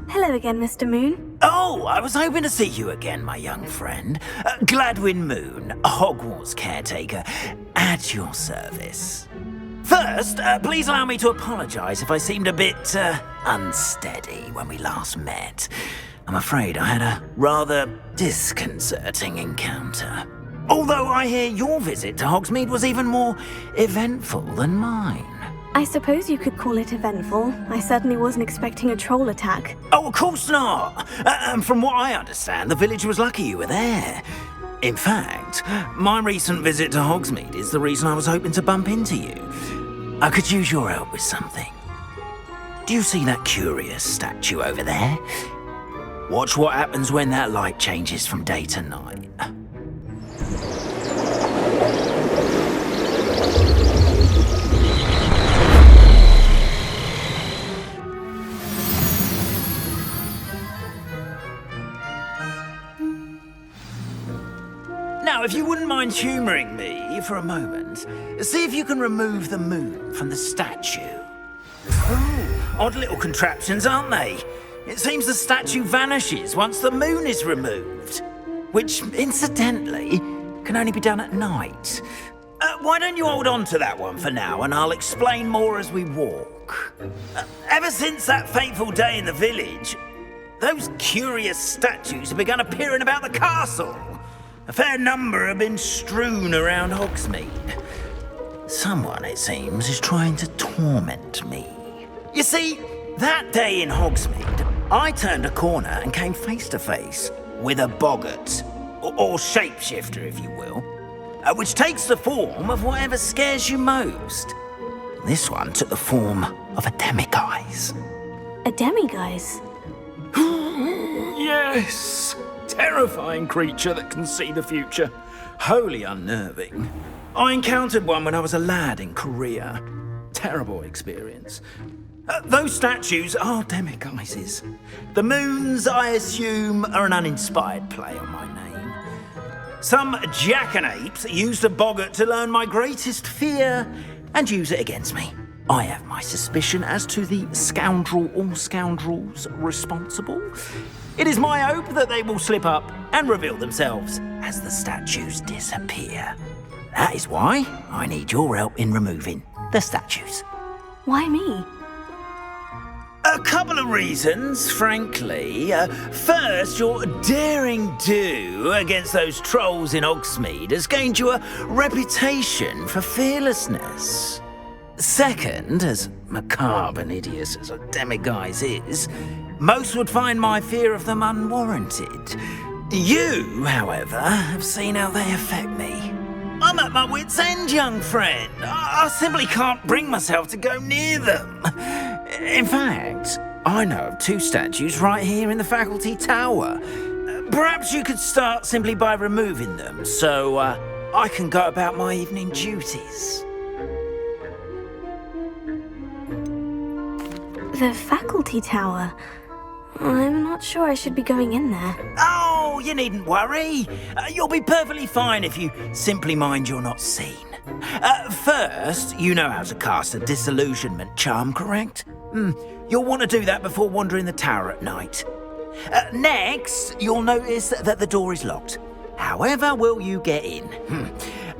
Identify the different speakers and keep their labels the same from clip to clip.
Speaker 1: Hello again, Mr. Moon.
Speaker 2: Oh, I was hoping to see you again, my young friend. Gladwin Moon, Hogwarts caretaker, at your service. First, please allow me to apologise if I seemed a bit, unsteady when we last met. I'm afraid I had a rather disconcerting encounter. Although I hear your visit to Hogsmeade was even more eventful than mine.
Speaker 1: I suppose you could call it eventful. I certainly wasn't expecting a troll attack.
Speaker 2: Oh, of course not. From what I understand, the village was lucky you were there. In fact, my recent visit to Hogsmeade is the reason I was hoping to bump into you. I could use your help with something. Do you see that curious statue over there? Watch what happens when that light changes from day to night. Now, if you wouldn't mind humouring me for a moment, see if you can remove the moon from the statue. Oh, odd little contraptions, aren't they? It seems the statue vanishes once the moon is removed, which, incidentally, can only be done at night. Why don't you hold on to that one for now, and I'll explain more as we walk. Ever since that fateful day in the village, those curious statues have begun appearing about the castle. A fair number have been strewn around Hogsmeade. Someone, it seems, is trying to torment me. You see, that day in Hogsmeade, I turned a corner and came face to face with a boggart, or shapeshifter, if you will, which takes the form of whatever scares you most. This one took the form of a demiguise.
Speaker 1: A demiguise?
Speaker 2: Yes! Terrifying creature that can see the future. Wholly unnerving. I encountered one when I was a lad in Korea. Terrible experience. Those statues are demiguises. The moons, I assume, are an uninspired play on my name. Some jackanapes used a boggart to learn my greatest fear and use it against me. I have my suspicion as to the scoundrel or scoundrels responsible. It is my hope that they will slip up and reveal themselves as the statues disappear. That is why I need your help in removing the statues.
Speaker 1: Why me?
Speaker 2: A couple of reasons, frankly. First, your daring do against those trolls in Hogsmeade has gained you a reputation for fearlessness. Second, as macabre and hideous as a demiguise is, most would find my fear of them unwarranted. You, however, have seen how they affect me. I'm at my wit's end, young friend. I simply can't bring myself to go near them. In fact, I know of two statues right here in the faculty tower. Perhaps you could start simply by removing them, so I can go about my evening duties.
Speaker 1: The faculty tower? I'm not sure I should be going in there.
Speaker 2: Oh, you needn't worry. You'll be perfectly fine if you simply mind you're not seen. First, you know how to cast a disillusionment charm, correct? You'll want to do that before wandering the tower at night. Next, you'll notice that the door is locked. However will you get in?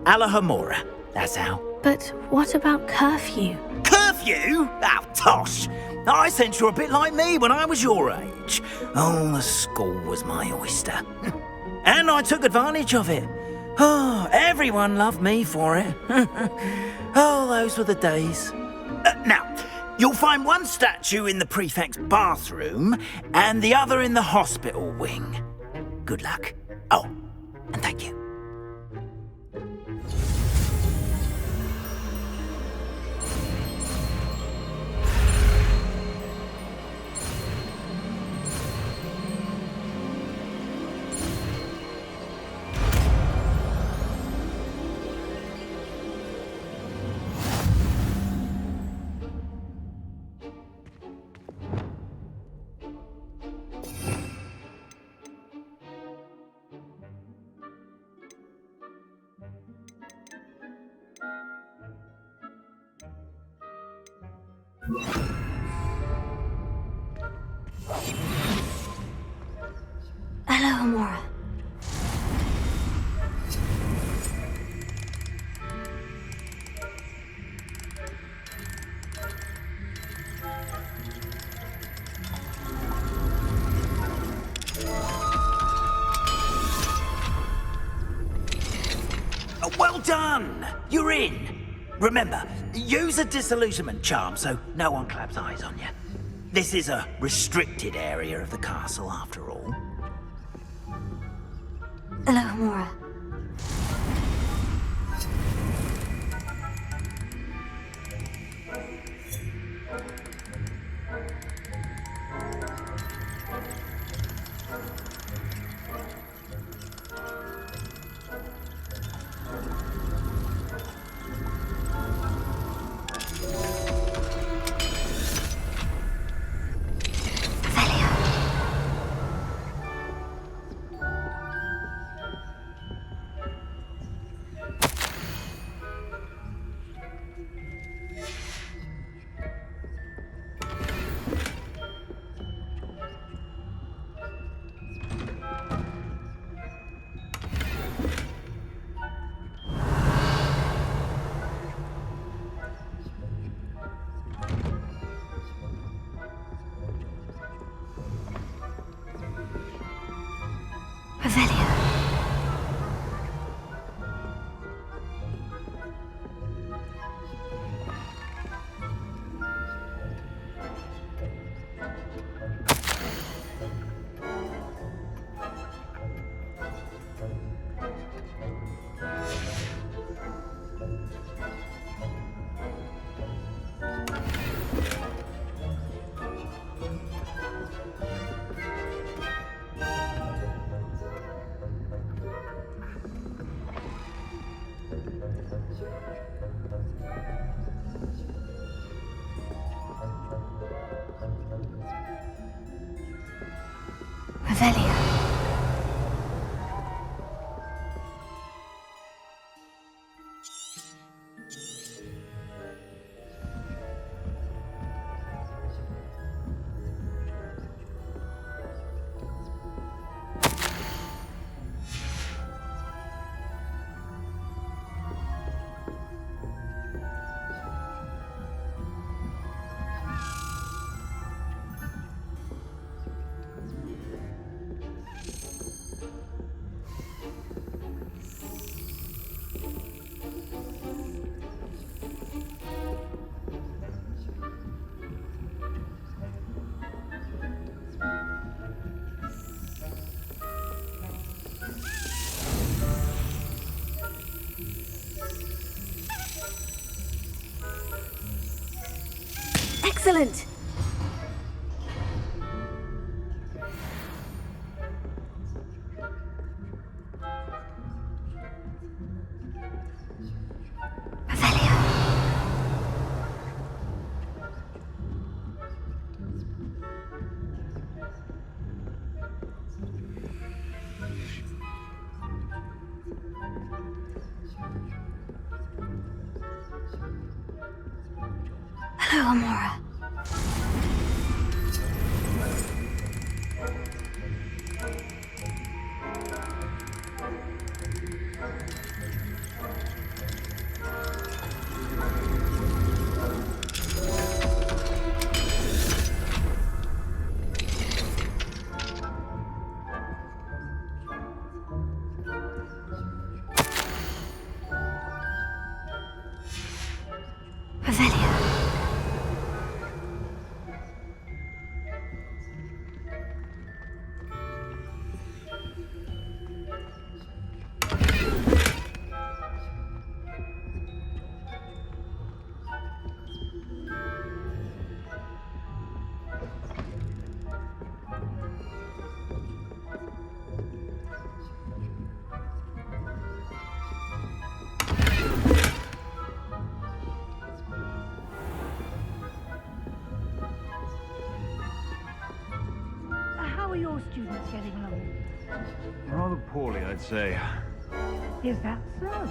Speaker 2: Alохоморы, that's how.
Speaker 1: But what about curfew?
Speaker 2: Curfew? Oh, tosh! I sense you're a bit like me when I was your age. Oh, the school was my oyster. And I took advantage of it. Oh, everyone loved me for it. Oh, those were the days. Now, you'll find one statue in the prefect's bathroom and the other in the hospital wing. Good luck. Oh, and thank you. Well done! You're in! Remember, use a disillusionment charm so no one claps eyes on you. This is a restricted area of the castle, after all.
Speaker 1: Alохomorы. Excellent! Alохоморы.
Speaker 3: How are your students getting along?
Speaker 4: Rather poorly, I'd say.
Speaker 3: Is that so?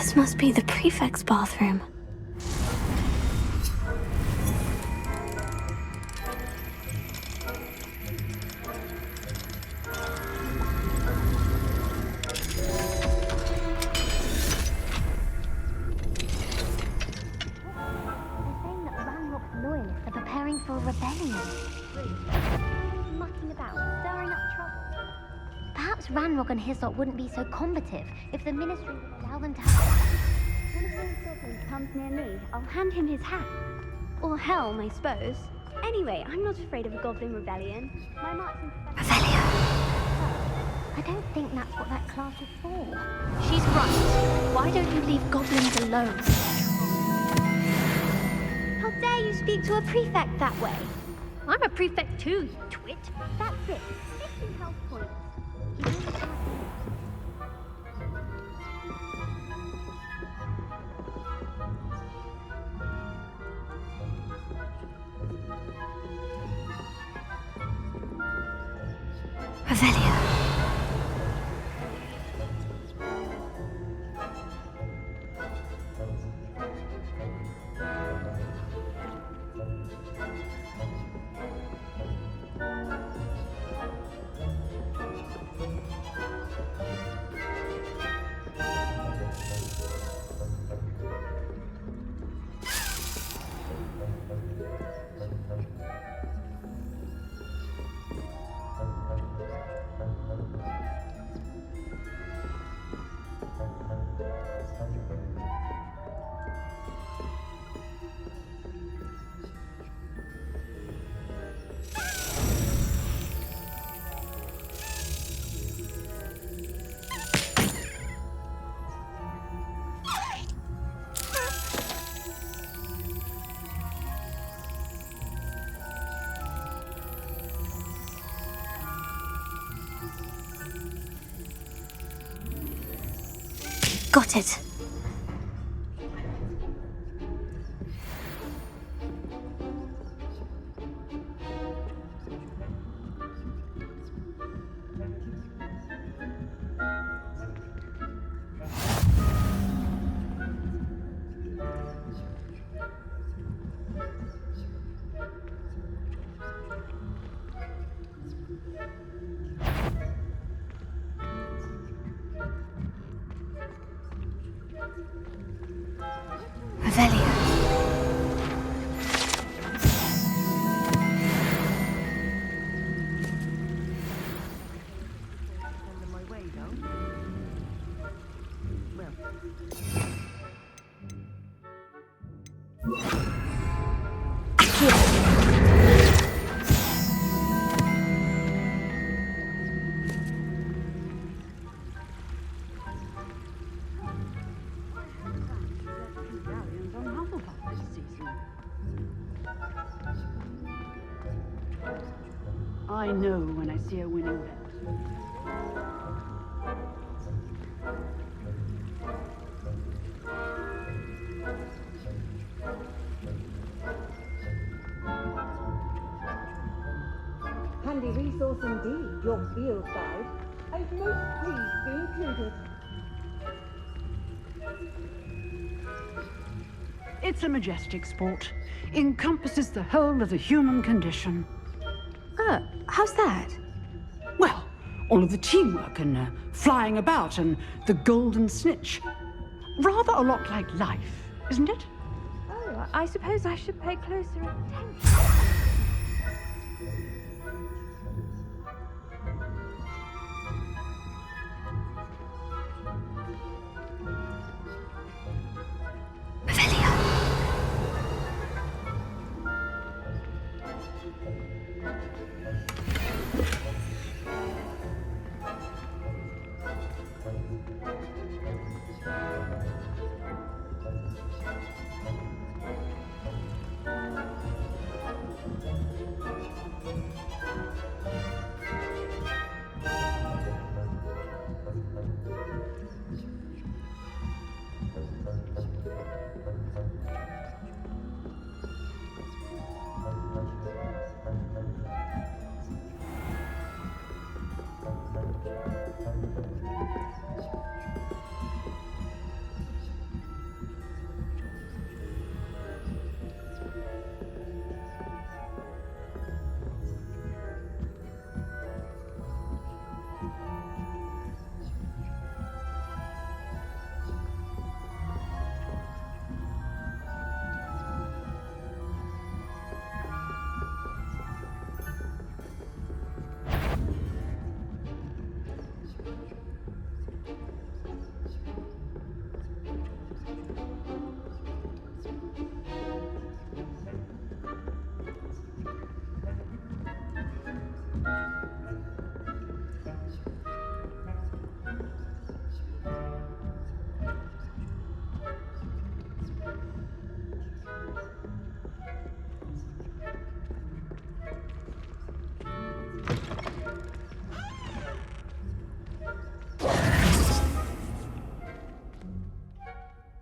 Speaker 1: This must be the prefect's bathroom.
Speaker 5: Loyalists are preparing for a rebellion. Mucking about, stirring up trouble. Perhaps Ranrock and his lot wouldn't be so combative if the Ministry would allow them to have... When a Prince Goblin comes near me, I'll hand him his hat.
Speaker 6: Or helm, I suppose. Anyway, I'm not afraid of a goblin rebellion. My marks in
Speaker 5: I don't think that's what that class is for.
Speaker 6: She's right. Why don't you leave goblins alone? How dare you speak to a prefect that way? I'm a prefect too, you twit.
Speaker 5: That's it. 50 health points.
Speaker 1: Revelio. Got it. Revelio.
Speaker 3: I know when I see a winning bet.
Speaker 7: Handy resource indeed, your field guide. I'd most pleased be included.
Speaker 3: It's a majestic sport. Encompasses the whole of the human condition.
Speaker 1: How's that?
Speaker 3: Well, all of the teamwork and flying about and the golden snitch. Rather a lot like life, isn't it?
Speaker 6: Oh, I suppose I should pay closer attention.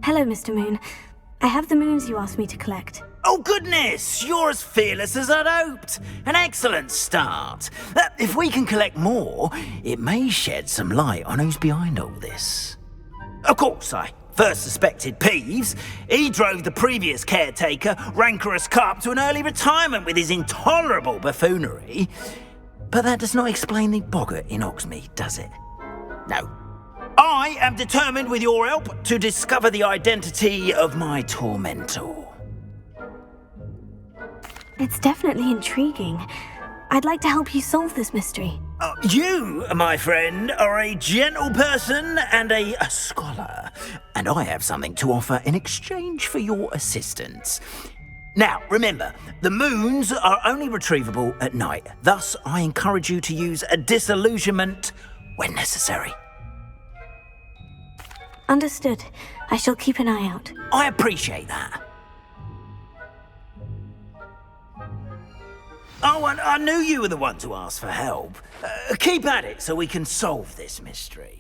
Speaker 1: Hello, Mr. Moon. I have the moons you asked me to collect.
Speaker 2: Oh, goodness! You're as fearless as I'd hoped. An excellent start. If we can collect more, it may shed some light on who's behind all this. Of course, I first suspected Peeves. He drove the previous caretaker, Rancorous Carp, to an early retirement with his intolerable buffoonery. But that does not explain the boggart in Hogsmeade, does it? No. I am determined, with your help, to discover the identity of my tormentor.
Speaker 1: It's definitely intriguing. I'd like to help you solve this mystery.
Speaker 2: You, my friend, are a gentle person and a scholar, and I have something to offer in exchange for your assistance. Now, remember, the moons are only retrievable at night. Thus, I encourage you to use a disillusionment when necessary.
Speaker 1: Understood. I shall keep an eye out.
Speaker 2: I appreciate that. Oh, and I knew you were the one to ask for help. Keep at it so we can solve this mystery.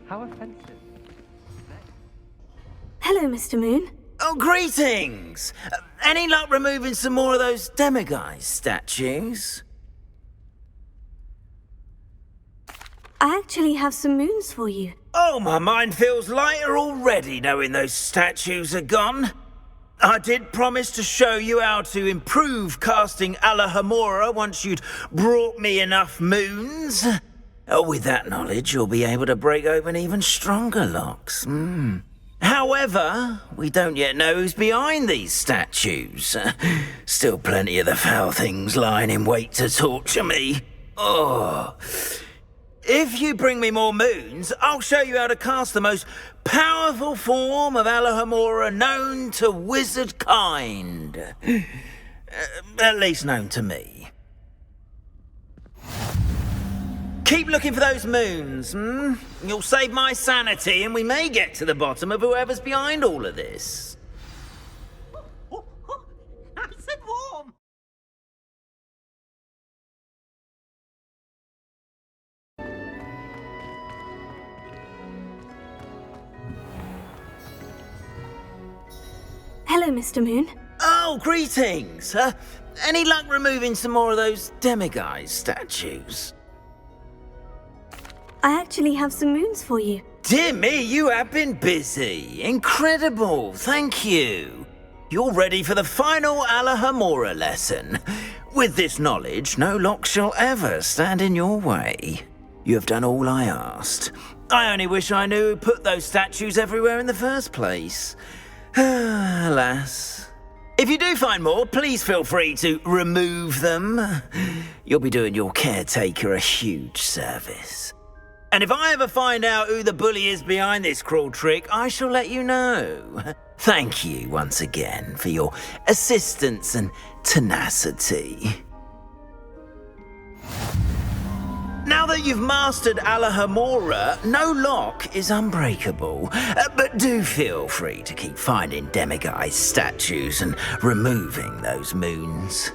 Speaker 8: How offensive.
Speaker 1: Hello, Mr. Moon.
Speaker 2: Oh, greetings! Any luck removing some more of those demiguise statues?
Speaker 1: I actually have some moons for you.
Speaker 2: Oh, my mind feels lighter already knowing those statues are gone. I did promise to show you how to improve casting Alохомора once you'd brought me enough moons. With that knowledge, you'll be able to break open even stronger locks. However, we don't yet know who's behind these statues. Still plenty of the foul things lying in wait to torture me. Oh. If you bring me more moons, I'll show you how to cast the most powerful form of Alохомора known to wizard kind. At least known to me. Keep looking for those moons, You'll save my sanity and we may get to the bottom of whoever's behind all of this. Nice and warm!
Speaker 1: Hello, Mr. Moon.
Speaker 2: Oh, greetings! Any luck removing some more of those demiguise statues?
Speaker 1: I actually have some moons for you.
Speaker 2: Dear me, you have been busy. Incredible, thank you. You're ready for the final Alохомора lesson. With this knowledge, no lock shall ever stand in your way. You have done all I asked. I only wish I knew who put those statues everywhere in the first place. Alas. If you do find more, please feel free to remove them. You'll be doing your caretaker a huge service. And if I ever find out who the bully is behind this cruel trick, I shall let you know. Thank you once again for your assistance and tenacity. Now that you've mastered Alохомора, no lock is unbreakable. But do feel free to keep finding demiguise statues and removing those moons.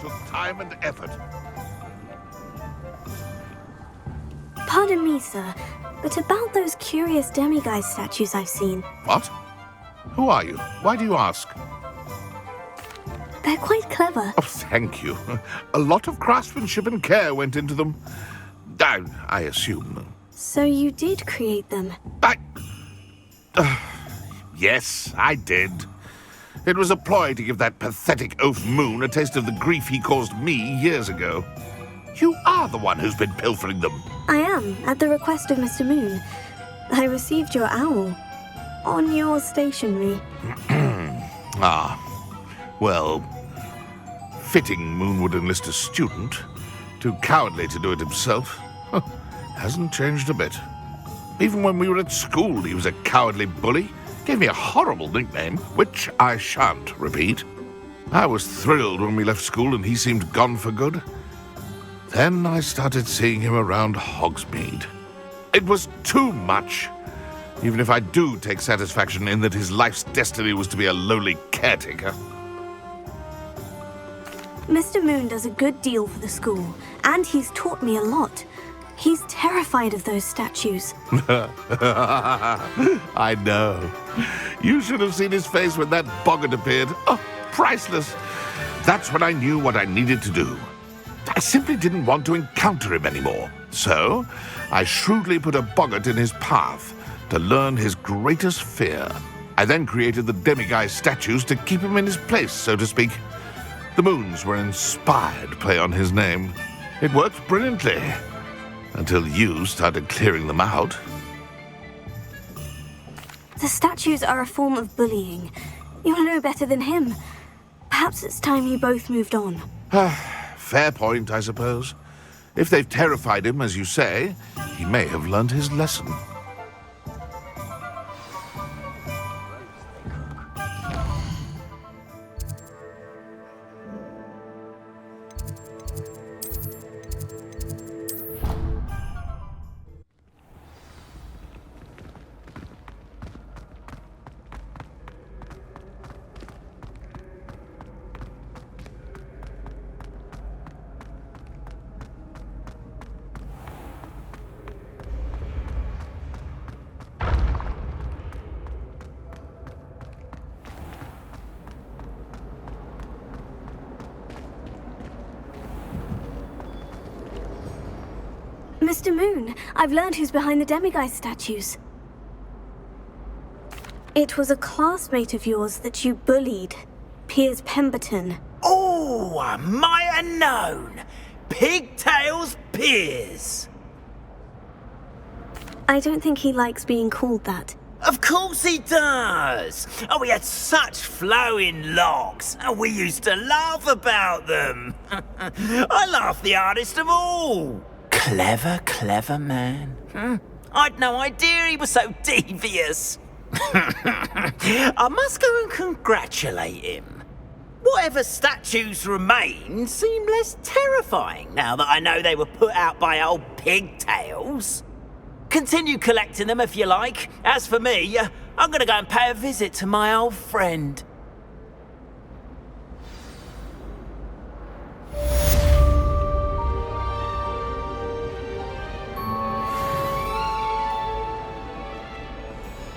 Speaker 9: Took time and effort.
Speaker 1: Pardon me, sir, but about those curious demiguise statues I've seen.
Speaker 9: What? Who are you? Why do you ask?
Speaker 1: They're quite clever.
Speaker 9: Oh, thank you. A lot of craftsmanship and care went into them. I assume.
Speaker 1: So you did create them?
Speaker 9: Yes, I did. It was a ploy to give that pathetic oaf Moon a taste of the grief he caused me years ago. You are the one who's been pilfering them.
Speaker 1: I am, at the request of Mr. Moon. I received your owl. On your stationery.
Speaker 9: Ah. Well, fitting Moon would enlist a student. Too cowardly to do it himself. Hasn't changed a bit. Even when we were at school, he was a cowardly bully. Gave me a horrible nickname, which I shan't repeat. I was thrilled when we left school and he seemed gone for good. Then I started seeing him around Hogsmeade. It was too much. Even if I do take satisfaction in that his life's destiny was to be a lowly caretaker.
Speaker 1: Mr. Moon does a good deal for the school, and he's taught me a lot. He's terrified of those statues.
Speaker 9: I know. You should have seen his face when that boggart appeared. Oh, priceless. That's when I knew what I needed to do. I simply didn't want to encounter him anymore. So, I shrewdly put a boggart in his path to learn his greatest fear. I then created the demiguise statues to keep him in his place, so to speak. The moons were an inspired play on his name. It worked brilliantly. Until you started clearing them out.
Speaker 1: The statues are a form of bullying. You'll know better than him. Perhaps it's time you both moved on.
Speaker 9: Fair point, I suppose. If they've terrified him, as you say, he may have learned his lesson.
Speaker 1: Mr. Moon, I've learned who's behind the demiguise statues. It was a classmate of yours that you bullied, Piers Pemberton.
Speaker 2: Oh, I might have known. Pigtails Piers.
Speaker 1: I don't think he likes being called that.
Speaker 2: Of course he does. Oh, he had such flowing locks, and we used to laugh about them. I laughed the hardest of all. Clever, clever man. I'd no idea he was so devious. I must go and congratulate him. Whatever statues remain seem less terrifying now that I know they were put out by old pigtails. Continue collecting them if you like. As for me, I'm going to go and pay a visit to my old friend.